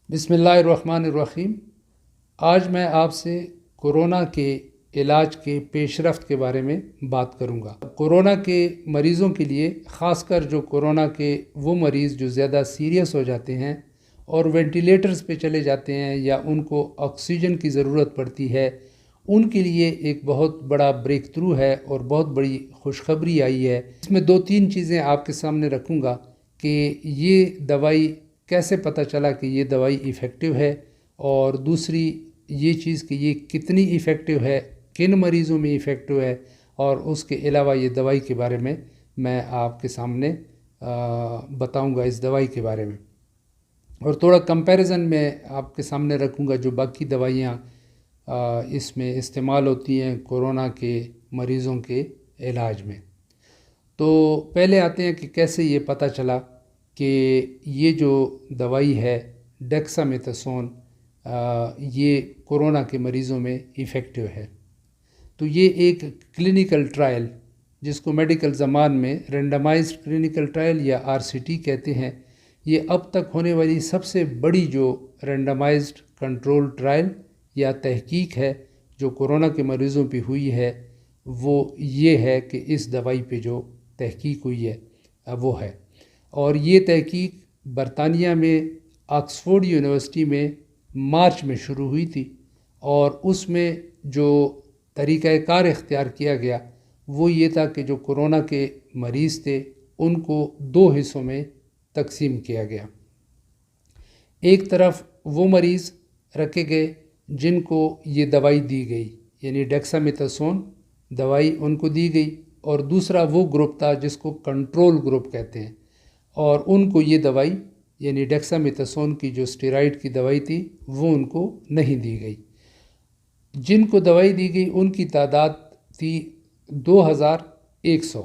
بسم اللہ الرحمن الرحیم۔ آج میں آپ سے کورونا کے علاج کے پیش رفت کے بارے میں بات کروں گا۔ کورونا کے مریضوں کے لیے، خاص کر جو کورونا کے وہ مریض جو زیادہ سیریس ہو جاتے ہیں اور وینٹیلیٹرز پہ چلے جاتے ہیں یا ان کو آکسیجن کی ضرورت پڑتی ہے، ان کے لیے ایک بہت بڑا بریک تھرو ہے اور بہت بڑی خوشخبری آئی ہے۔ اس میں دو تین چیزیں آپ کے سامنے رکھوں گا کہ یہ دوائی کیسے پتہ چلا کہ یہ دوائی ایفیکٹو ہے، اور دوسری یہ چیز کہ یہ کتنی ایفیکٹو ہے، کن مریضوں میں ایفیکٹو ہے، اور اس کے علاوہ یہ دوائی کے بارے میں آپ کے سامنے بتاؤں گا اس دوائی کے بارے میں، اور تھوڑا کمپیریزن میں آپ کے سامنے رکھوں گا جو باقی دوائیاں اس میں استعمال ہوتی ہیں کورونا کے مریضوں کے علاج میں۔ تو پہلے آتے ہیں کہ کیسے یہ پتہ چلا کہ یہ جو دوائی ہے ڈیکسامیتھاسون یہ کورونا کے مریضوں میں ایفیکٹو ہے۔ تو یہ ایک کلینیکل ٹرائل، جس کو میڈیکل زبان میں رینڈمائزڈ کلینیکل ٹرائل یا RCT کہتے ہیں، یہ اب تک ہونے والی سب سے بڑی جو رینڈمائزڈ کنٹرول ٹرائل یا تحقیق ہے جو کورونا کے مریضوں پہ ہوئی ہے، وہ یہ ہے کہ اس دوائی پہ جو تحقیق ہوئی ہے وہ ہے۔ اور یہ تحقیق برطانیہ میں آکسفورڈ یونیورسٹی میں مارچ میں شروع ہوئی تھی، اور اس میں جو طریقہ کار اختیار کیا گیا وہ یہ تھا کہ جو کورونا کے مریض تھے ان کو دو حصوں میں تقسیم کیا گیا۔ ایک طرف وہ مریض رکھے گئے جن کو یہ دوائی دی گئی، یعنی ڈیکسامیتھاسون دوائی ان کو دی گئی، اور دوسرا وہ گروپ تھا جس کو کنٹرول گروپ کہتے ہیں، اور ان کو یہ دوائی یعنی ڈیکسامیتھاسون کی جو اسٹیرائڈ کی دوائی تھی وہ ان کو نہیں دی گئی۔ جن کو دوائی دی گئی ان کی تعداد تھی 2100،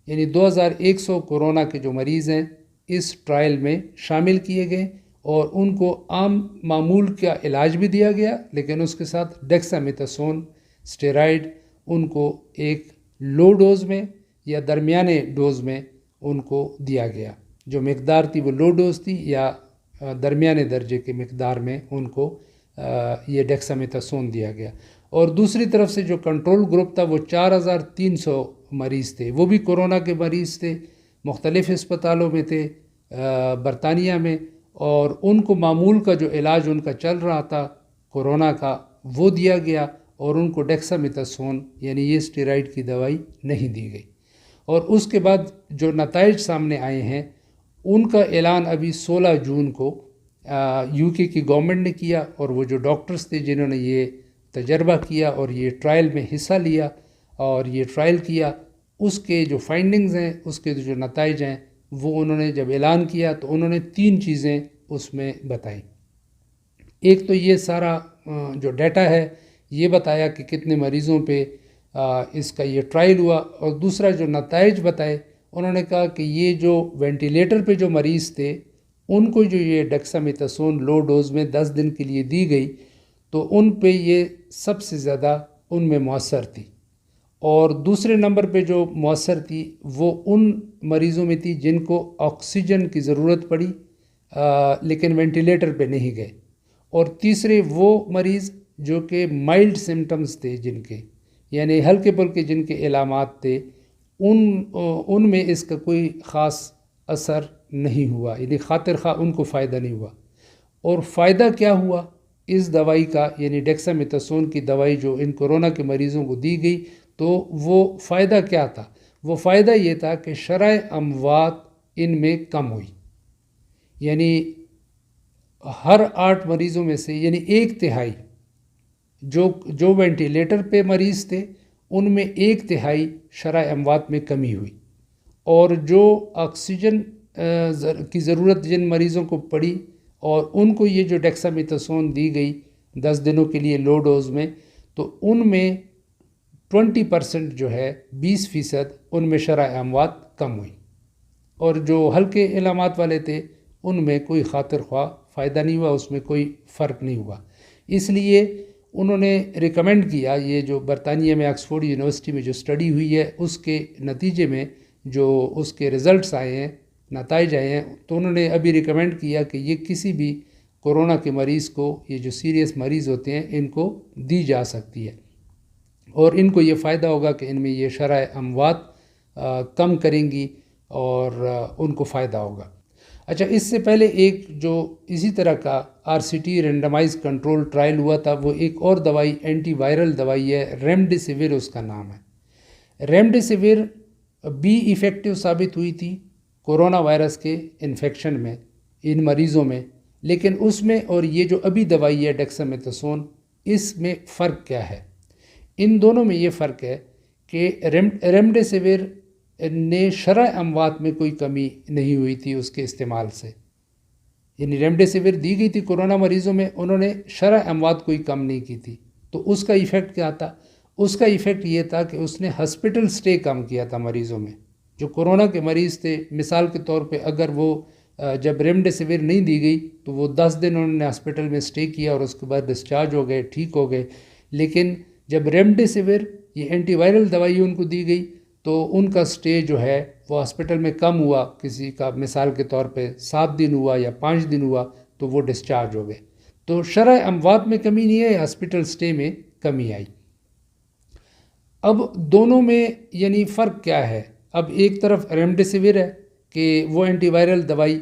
یعنی 2100 کورونا کے جو مریض ہیں اس ٹرائل میں شامل کیے گئے، اور ان کو عام معمول کا علاج بھی دیا گیا، لیکن اس کے ساتھ ڈیکسامیتھاسون اسٹیرائڈ ان کو ایک لو ڈوز میں یا درمیانے ڈوز میں ان کو دیا گیا۔ جو مقدار تھی وہ لو ڈوز تھی یا درمیانے درجے کے مقدار میں ان کو یہ ڈیکسامیتھاسون دیا گیا۔ اور دوسری طرف سے جو کنٹرول گروپ تھا وہ 4300 مریض تھے، وہ بھی کورونا کے مریض تھے، مختلف اسپتالوں میں تھے برطانیہ میں، اور ان کو معمول کا جو علاج ان کا چل رہا تھا کورونا کا وہ دیا گیا، اور ان کو ڈیکسامیتھاسون یعنی یہ اسٹیرائڈ کی دوائی نہیں دی گئی۔ اور اس کے بعد جو نتائج سامنے آئے ہیں ان کا اعلان ابھی 16 جون کو UK کی گورنمنٹ نے کیا، اور وہ جو ڈاکٹرز تھے جنہوں نے یہ تجربہ کیا اور یہ ٹرائل میں حصہ لیا اور یہ ٹرائل کیا، اس کے جو فائنڈنگز ہیں، اس کے جو نتائج ہیں، وہ انہوں نے جب اعلان کیا تو انہوں نے 3 چیزیں اس میں بتائیں۔ ایک تو یہ سارا جو ڈیٹا ہے یہ بتایا کہ کتنے مریضوں پہ اس کا یہ ٹرائل ہوا، اور دوسرا جو نتائج بتائے انہوں نے کہا کہ یہ جو وینٹیلیٹر پہ جو مریض تھے ان کو جو یہ ڈیکسامیتھاسون لو ڈوز میں 10 دن کے لیے دی گئی تو ان پہ یہ سب سے زیادہ ان میں مؤثر تھی، اور دوسرے نمبر پہ جو مؤثر تھی وہ ان مریضوں میں تھی جن کو آکسیجن کی ضرورت پڑی لیکن وینٹیلیٹر پہ نہیں گئے، اور تیسرے وہ مریض جو کہ مائلڈ سمٹمز تھے جن کے، یعنی ہلکے پھلکے جن کے علامات تھے، ان میں اس کا کوئی خاص اثر نہیں ہوا، یعنی خاطر خواہ ان کو فائدہ نہیں ہوا۔ اور فائدہ کیا ہوا اس دوائی کا، یعنی ڈیکسامیتھاسون کی دوائی جو ان کورونا کے مریضوں کو دی گئی، تو وہ فائدہ کیا تھا؟ وہ فائدہ یہ تھا کہ شرح اموات ان میں کم ہوئی، یعنی ہر 8 مریضوں میں سے یعنی 1/3 جو وینٹیلیٹر پہ مریض تھے ان میں 1/3 شرح اموات میں کمی ہوئی، اور جو آکسیجن کی ضرورت جن مریضوں کو پڑی اور ان کو یہ جو ڈیکسامیتھاسون دی گئی 10 دنوں کے لیے لو ڈوز میں، تو ان میں 20% جو ہے 20% ان میں شرح اموات کم ہوئی، اور جو ہلکے علامات والے تھے ان میں کوئی خاطر خواہ فائدہ نہیں ہوا، اس میں کوئی فرق نہیں ہوا۔ اس لیے انہوں نے ریکمینڈ کیا، یہ جو برطانیہ میں آکسفورڈ یونیورسٹی میں جو اسٹڈی ہوئی ہے اس کے نتیجے میں جو اس کے رزلٹس آئے ہیں، نتائج آئے ہیں، تو انہوں نے ابھی ریکمینڈ کیا کہ یہ کسی بھی کورونا کے مریض کو، یہ جو سیریس مریض ہوتے ہیں، ان کو دی جا سکتی ہے، اور ان کو یہ فائدہ ہوگا کہ ان میں یہ شرح اموات کم کریں گی اور ان کو فائدہ ہوگا۔ اچھا، اس سے پہلے ایک جو اسی طرح کا RCT رینڈمائز کنٹرول ٹرائل ہوا تھا، وہ ایک اور دوائی اینٹی وائرل دوائی ہے، ریمڈیسیویر اس کا نام ہے۔ ریمڈیسیویر بھی ایفیکٹو ثابت ہوئی تھی کورونا وائرس کے انفیکشن میں ان مریضوں میں، لیکن اس میں اور یہ جو ابھی دوائی ہے ڈیکسامیتھاسون، اس میں فرق کیا ہے؟ ان دونوں میں یہ فرق ہے کہ ریمڈیسیویر نے شرح اموات میں کوئی کمی نہیں ہوئی تھی اس کے استعمال سے، یعنی ریمڈیسیویر دی گئی تھی کورونا مریضوں میں، انہوں نے شرح اموات کوئی کم نہیں کی تھی۔ تو اس کا ایفیکٹ کیا تھا؟ اس کا ایفیکٹ یہ تھا کہ اس نے ہسپٹل سٹے کم کیا تھا مریضوں میں۔ جو کورونا کے مریض تھے، مثال کے طور پہ اگر وہ جب ریمڈیسیویر نہیں دی گئی تو وہ 10 دن انہوں نے ہسپٹل میں سٹے کیا اور اس کے بعد ڈسچارج ہو گئے، ٹھیک ہو گئے۔ لیکن جب ریمڈیسیویر یہ اینٹی وائرل دوائی ان کو دی گئی تو ان کا سٹے جو ہے وہ ہسپٹل میں کم ہوا، کسی کا مثال کے طور پہ 7 دن ہوا یا 5 دن ہوا تو وہ ڈسچارج ہو گئے۔ تو شرح اموات میں کمی نہیں ہے، ہسپٹل سٹے میں کمی آئی۔ اب دونوں میں یعنی فرق کیا ہے؟ اب ایک طرف ریمڈیسیویر ہے کہ وہ اینٹی وائرل دوائی،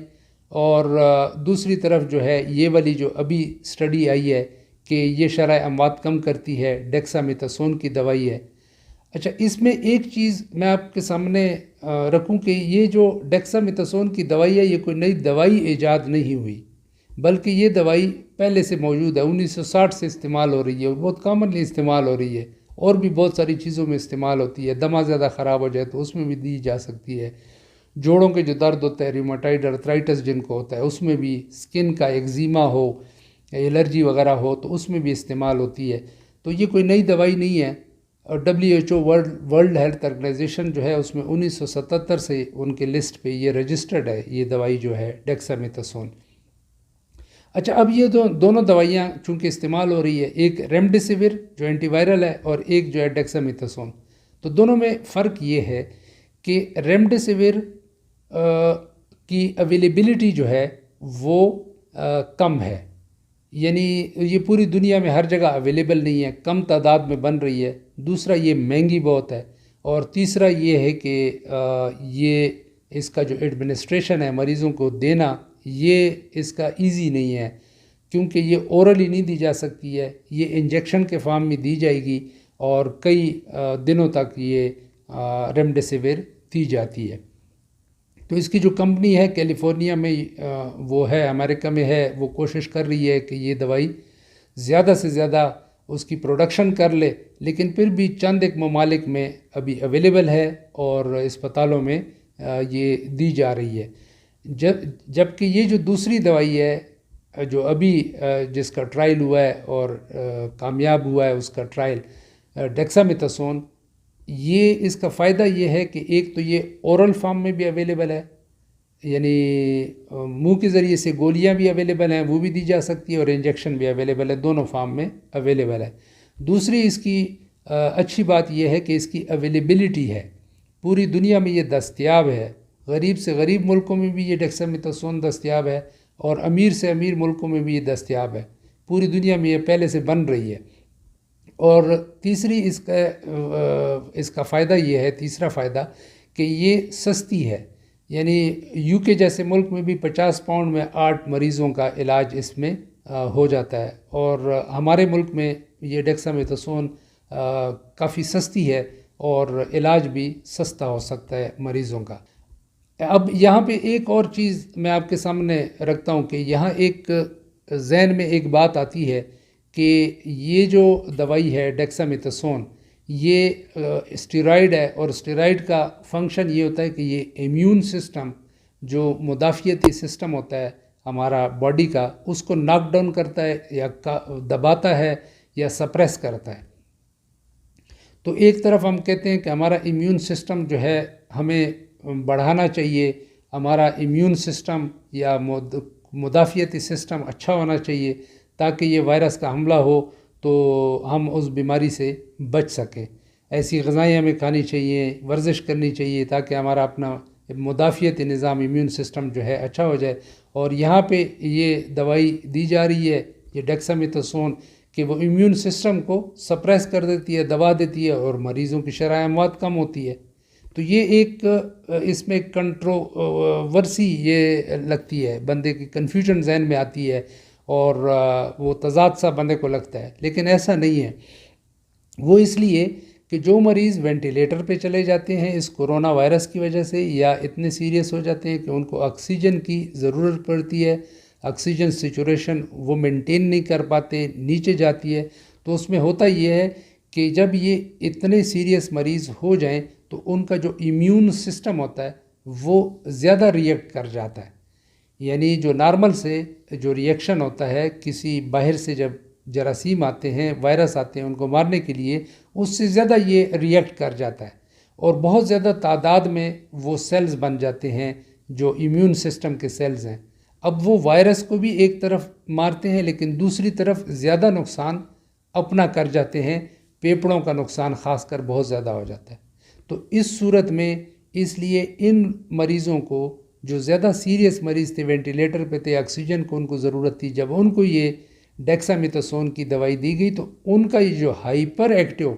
اور دوسری طرف جو ہے یہ والی جو ابھی سٹڈی آئی ہے کہ یہ شرح اموات کم کرتی ہے، ڈیکسامیتھاسون کی دوائی ہے۔ اچھا، اس میں ایک چیز میں آپ کے سامنے رکھوں کہ یہ جو ڈیکسامیتھاسون کی دوائی ہے، یہ کوئی نئی دوائی ایجاد نہیں ہوئی، بلکہ یہ دوائی پہلے سے موجود ہے، 1960 سے استعمال ہو رہی ہے، بہت کامنلی استعمال ہو رہی ہے، اور بھی بہت ساری چیزوں میں استعمال ہوتی ہے۔ دمہ زیادہ خراب ہو جائے تو اس میں بھی دی جا سکتی ہے، جوڑوں کے جو درد ہوتا ہے، ریماٹائڈ ارتھرائٹس جن کو ہوتا ہے، اس میں بھی، سکن کا ایگزیما ہو، الرجی وغیرہ ہو تو اس میں بھی استعمال ہوتی ہے۔ تو یہ کوئی نئی دوائی نہیں ہے، اور WHO ورلڈ ہیلتھ آرگنائزیشن جو ہے اس میں 1977 سے ان کے لسٹ پہ یہ رجسٹرڈ ہے، یہ دوائی جو ہے ڈیکسامیتھاسون۔ اچھا، اب یہ دونوں دوائیاں چونکہ استعمال ہو رہی ہے، ایک ریمڈیسیویر جو اینٹی وائرل ہے اور ایک جو ہے ڈیکسامیتھاسون، تو دونوں میں فرق یہ ہے کہ ریمڈیسیویر کی اویلیبلٹی جو ہے وہ کم ہے، یعنی یہ پوری دنیا میں ہر جگہ اویلیبل نہیں ہے، کم تعداد میں بن رہی ہے۔ دوسرا، یہ مہنگی بہت ہے، اور تیسرا یہ ہے کہ یہ اس کا جو ایڈمنسٹریشن ہے مریضوں کو دینا، یہ اس کا ایزی نہیں ہے، کیونکہ یہ اورلی نہیں دی جا سکتی ہے، یہ انجیکشن کے فارم میں دی جائے گی، اور کئی دنوں تک یہ ریمڈیسیویر دی جاتی ہے۔ تو اس کی جو کمپنی ہے کیلیفورنیا میں وہ ہے، امریکہ میں ہے، وہ کوشش کر رہی ہے کہ یہ دوائی زیادہ سے زیادہ اس کی پروڈکشن کر لے، لیکن پھر بھی چند ایک ممالک میں ابھی اویلیبل ہے اور اسپتالوں میں یہ دی جا رہی ہے۔ جبکہ یہ جو دوسری دوائی ہے جو ابھی جس کا ٹرائل ہوا ہے اور کامیاب ہوا ہے اس کا ٹرائل، ڈیکسامیتھاسون، یہ اس کا فائدہ یہ ہے کہ ایک تو یہ اورل فارم میں بھی اویلیبل ہے، یعنی منہ کے ذریعے سے گولیاں بھی اویلیبل ہیں، وہ بھی دی جا سکتی ہے، اور انجیکشن بھی اویلیبل ہے، دونوں فارم میں اویلیبل ہے۔ دوسری اس کی اچھی بات یہ ہے کہ اس کی اویلیبلٹی ہے، پوری دنیا میں یہ دستیاب ہے، غریب سے غریب ملکوں میں بھی یہ ڈیکسامیتھاسون دستیاب ہے، اور امیر سے امیر ملکوں میں بھی یہ دستیاب ہے، پوری دنیا میں یہ پہلے سے بن رہی ہے۔ اور تیسری اس کا فائدہ یہ ہے، تیسرا فائدہ کہ یہ سستی ہے، یعنی UK جیسے ملک میں بھی 50 پاؤنڈ میں 8 مریضوں کا علاج اس میں ہو جاتا ہے، اور ہمارے ملک میں یہ ڈیکسامیتھاسون کافی سستی ہے اور علاج بھی سستا ہو سکتا ہے مریضوں کا۔ اب یہاں پہ ایک اور چیز میں آپ کے سامنے رکھتا ہوں کہ یہاں ایک ذہن میں ایک بات آتی ہے کہ یہ جو دوائی ہے ڈیکسامیتھاسون، یہ اسٹیرائڈ ہے، اور اسٹیرائڈ کا فنکشن یہ ہوتا ہے کہ یہ امیون سسٹم، جو مدافعتی سسٹم ہوتا ہے ہمارا باڈی کا، اس کو ناک ڈاؤن کرتا ہے یا دباتا ہے یا سپریس کرتا ہے۔ تو ایک طرف ہم کہتے ہیں کہ ہمارا امیون سسٹم جو ہے ہمیں بڑھانا چاہیے، ہمارا امیون سسٹم یا مدافعتی سسٹم اچھا ہونا چاہیے تاکہ یہ وائرس کا حملہ ہو تو ہم اس بیماری سے بچ سکیں۔ ایسی غذائیں ہمیں کھانی چاہیے، ورزش کرنی چاہیے تاکہ ہمارا اپنا مدافعتی نظام امیون سسٹم جو ہے اچھا ہو جائے. اور یہاں پہ یہ دوائی دی جا رہی ہے یہ ڈیکسامیتھاسون کہ وہ امیون سسٹم کو سپریس کر دیتی ہے، دبا دیتی ہے اور مریضوں کی شرح اموات کم ہوتی ہے. تو یہ ایک اس میں کنٹروورسی یہ لگتی ہے، بندے کی کنفیوژن ذہن میں آتی ہے اور وہ تضاد سا بندے کو لگتا ہے، لیکن ایسا نہیں ہے. وہ اس لیے کہ جو مریض وینٹیلیٹر پہ چلے جاتے ہیں اس کرونا وائرس کی وجہ سے، یا اتنے سیریس ہو جاتے ہیں کہ ان کو آکسیجن کی ضرورت پڑتی ہے، آکسیجن سیچوریشن وہ مینٹین نہیں کر پاتے، نیچے جاتی ہے، تو اس میں ہوتا یہ ہے کہ جب یہ اتنے سیریس مریض ہو جائیں تو ان کا جو امیون سسٹم ہوتا ہے وہ زیادہ ریئیکٹ کر جاتا ہے. یعنی جو نارمل سے جو ریئیکشن ہوتا ہے کسی باہر سے جب جراثیم آتے ہیں، وائرس آتے ہیں ان کو مارنے کے لیے، اس سے زیادہ یہ ریئیکٹ کر جاتا ہے اور بہت زیادہ تعداد میں وہ سیلز بن جاتے ہیں جو امیون سسٹم کے سیلز ہیں. اب وہ وائرس کو بھی ایک طرف مارتے ہیں لیکن دوسری طرف زیادہ نقصان اپنا کر جاتے ہیں، پھیپھڑوں کا نقصان خاص کر بہت زیادہ ہو جاتا ہے. تو اس صورت میں اس لیے ان مریضوں کو جو زیادہ سیریس مریض تھے، وینٹیلیٹر پہ تھے، آکسیجن کو ان کو ضرورت تھی، جب ان کو یہ ڈیکسامیتھاسون کی دوائی دی گئی تو ان کا یہ جو ہائپر ایکٹیو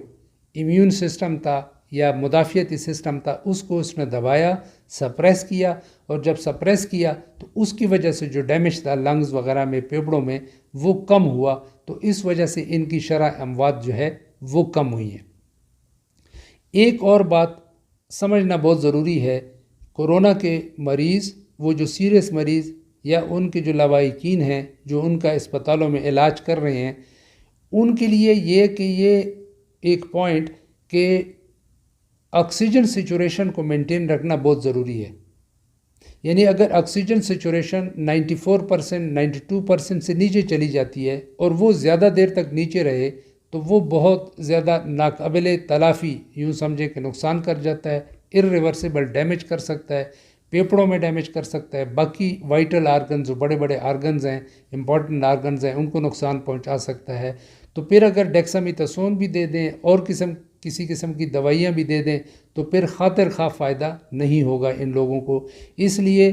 امیون سسٹم تھا یا مدافعتی سسٹم تھا اس کو اس نے دبایا، سپریس کیا، اور جب سپریس کیا تو اس کی وجہ سے جو ڈیمیج تھا لنگز وغیرہ میں، پھیپھڑوں میں، وہ کم ہوا. تو اس وجہ سے ان کی شرح اموات جو ہے وہ کم ہوئی ہیں. ایک اور بات سمجھنا بہت ضروری ہے، کورونا کے مریض، وہ جو سیریس مریض یا ان کے جو لاوعیقین ہیں جو ان کا اسپتالوں میں علاج کر رہے ہیں، ان کے لیے یہ کہ یہ ایک پوائنٹ کہ آکسیجن سیچوریشن کو مینٹین رکھنا بہت ضروری ہے. یعنی اگر آکسیجن سیچوریشن 94%، 92% سے نیچے چلی جاتی ہے اور وہ زیادہ دیر تک نیچے رہے تو وہ بہت زیادہ ناقابل تلافی، یوں سمجھے کہ نقصان کر جاتا ہے، irreversible ڈیمیج کر سکتا ہے، پھیپھڑوں میں ڈیمیج کر سکتا ہے، باقی وائٹل آرگنز جو بڑے بڑے آرگنز ہیں، امپورٹنٹ آرگنز ہیں، ان کو نقصان پہنچا سکتا ہے. تو پھر اگر ڈیکسامیتھاسون بھی دے دیں اور کسی قسم کی دوائیاں بھی دے دیں تو پھر خاطر خواہ فائدہ نہیں ہوگا ان لوگوں کو. اس لیے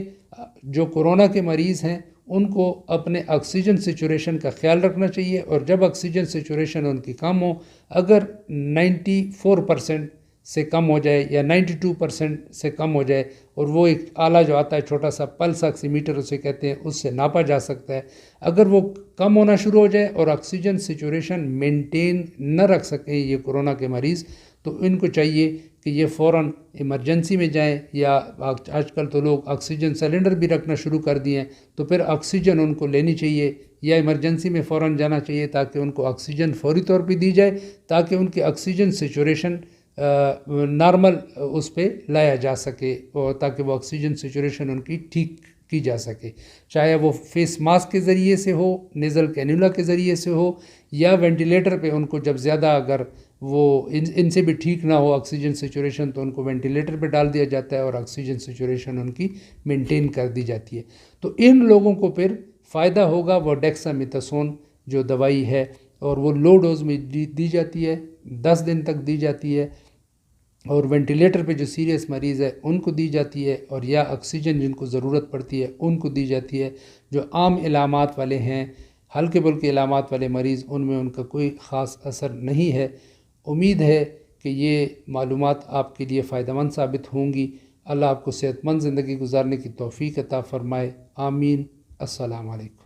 جو کورونا کے مریض ہیں ان کو اپنے آکسیجن سیچوریشن کا خیال رکھنا چاہیے، اور جب آکسیجن سیچوریشن ان کی کم ہو، اگر 94% سے کم ہو جائے یا 92% سے کم ہو جائے، اور وہ ایک آلہ جو آتا ہے چھوٹا سا پلس آکسی میٹر اسے کہتے ہیں، اس سے ناپا جا سکتا ہے، اگر وہ کم ہونا شروع ہو جائے اور آکسیجن سیچوریشن مینٹین نہ رکھ سکیں یہ کورونا کے مریض، تو ان کو چاہیے کہ یہ فوراً ایمرجنسی میں جائیں، یا آج کل تو لوگ آکسیجن سلنڈر بھی رکھنا شروع کر دیے ہیں، تو پھر آکسیجن ان کو لینی چاہیے یا ایمرجنسی میں فوراً جانا چاہیے تاکہ ان کو آکسیجن فوری طور پہ دی جائے، تاکہ ان کی آکسیجن سیچوریشن نارمل اس پہ لایا جا سکے، اور تاکہ وہ آکسیجن سیچوریشن ان کی ٹھیک کی جا سکے، چاہے وہ فیس ماسک کے ذریعے سے ہو، نیزل کینولا کے ذریعے سے ہو، یا وینٹیلیٹر پہ ان کو جب زیادہ اگر وہ ان سے بھی ٹھیک نہ ہو آکسیجن سیچوریشن تو ان کو وینٹیلیٹر پہ ڈال دیا جاتا ہے اور آکسیجن سیچوریشن ان کی مینٹین کر دی جاتی ہے. تو ان لوگوں کو پھر فائدہ ہوگا وہ ڈیکسامیتھاسون جو دوائی ہے، اور وہ لو ڈوز میں دی جاتی ہے، 10 دن تک دی جاتی ہے، اور وینٹیلیٹر پہ جو سیریس مریض ہے ان کو دی جاتی ہے، اور یا آکسیجن جن کو ضرورت پڑتی ہے ان کو دی جاتی ہے. جو عام علامات والے ہیں، ہلکے پھلکے علامات والے مریض، ان میں ان کا کوئی خاص اثر نہیں ہے. امید ہے کہ یہ معلومات آپ کے لیے فائدہ مند ثابت ہوں گی. اللہ آپ کو صحت مند زندگی گزارنے کی توفیق عطا فرمائے. آمین. السلام علیکم.